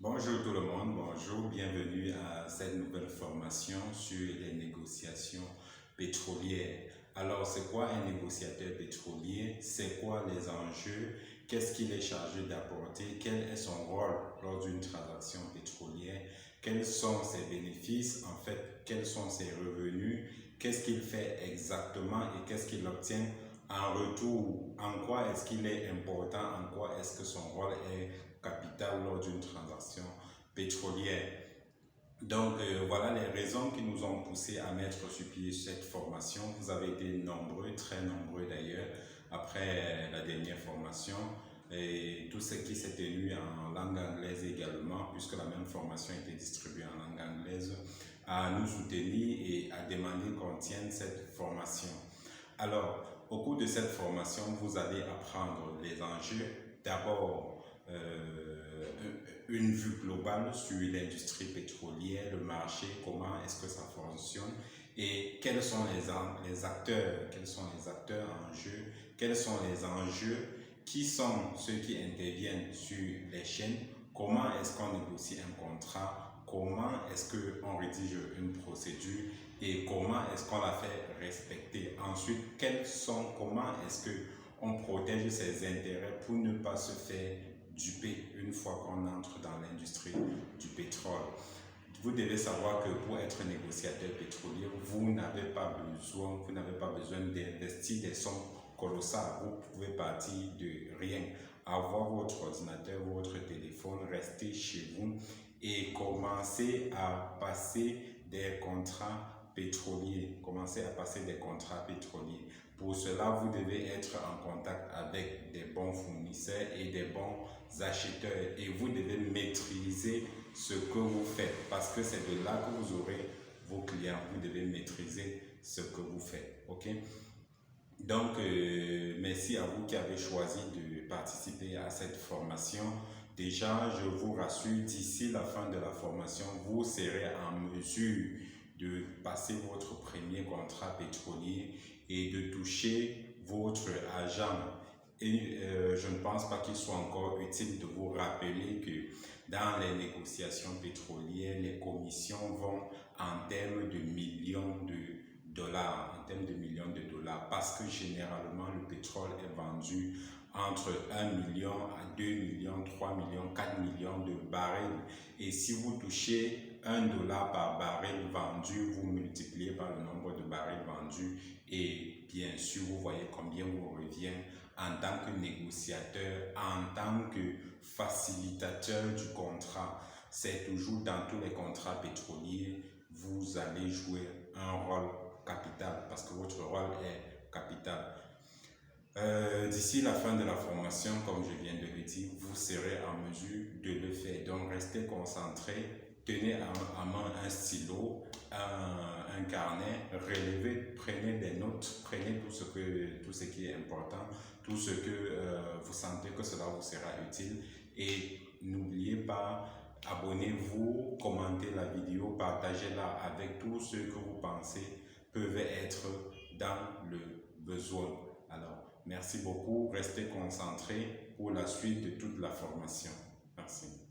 Bonjour tout le monde, bonjour, bienvenue à cette nouvelle formation sur les négociations pétrolières. Alors, c'est quoi un négociateur pétrolier? C'est quoi les enjeux? Qu'est-ce qu'il est chargé d'apporter? Quel est son rôle lors d'une transaction pétrolière? Quels sont ses bénéfices? En fait, quels sont ses revenus? Qu'est-ce qu'il fait exactement et qu'est-ce qu'il obtient en retour? En quoi est-ce qu'il est important? En quoi est-ce que son rôle est capital lors d'une transaction pétrolière? Donc, voilà les raisons qui nous ont poussé à mettre sur pied cette formation. Vous avez été nombreux, très nombreux d'ailleurs, après la dernière formation. Et tout ce qui s'est tenu en langue anglaise également, puisque la même formation était distribuée en langue anglaise, à nous soutenir et à demander qu'on tienne cette formation. Alors, au cours de cette formation, vous allez apprendre les enjeux. D'abord, une vue globale sur l'industrie pétrolière, le marché, comment est-ce que ça fonctionne et quels sont les acteurs, en jeu, quels sont les enjeux, qui sont ceux qui interviennent sur les chaînes, comment est-ce qu'on négocie un contrat, comment est-ce qu'on rédige une procédure et comment est-ce qu'on la fait respecter. Ensuite, comment est-ce qu'on protège ses intérêts pour ne pas se faire duper une fois qu'on entre dans l'industrie du pétrole. Vous devez savoir que pour être négociateur pétrolier, vous n'avez pas besoin d'investir des sommes colossales. Vous pouvez partir de rien, avoir votre ordinateur, votre téléphone, rester chez vous et commencer à passer des contrats pétroliers. Pour cela, vous devez être en contact avec des bons fournisseurs et des bons acheteurs et vous devez maîtriser ce que vous faites parce que c'est de là que vous aurez vos clients. Vous devez maîtriser ce que vous faites. Ok? Donc, merci à vous qui avez choisi de participer à cette formation. Déjà, je vous rassure, d'ici la fin de la formation, vous serez en mesure de passer votre premier contrat pétrolier et de toucher votre argent. Et je ne pense pas qu'il soit encore utile de vous rappeler que dans les négociations pétrolières, les commissions vont en termes de millions de dollars, parce que généralement le pétrole est vendu entre 1 million à 2 millions, 3 millions, 4 millions de barils. Et si vous touchez $1 par baril vendu, vous multipliez par le nombre de barils vendus et bien sûr, vous voyez combien vous revient en tant que négociateur, en tant que facilitateur du contrat. C'est toujours dans tous les contrats pétroliers, vous allez jouer un rôle capital parce que votre rôle est capital. D'ici la fin de la formation, comme je viens de le dire, vous serez en mesure de le faire. Donc, restez concentrés, tenez à main un stylo, un carnet, relevez, prenez des notes, prenez tout ce qui est important, tout ce que vous sentez que cela vous sera utile et n'oubliez pas, abonnez-vous, commentez la vidéo, partagez-la avec tous ceux que vous pensez peuvent être dans le besoin. Alors, merci beaucoup, restez concentrés pour la suite de toute la formation. Merci.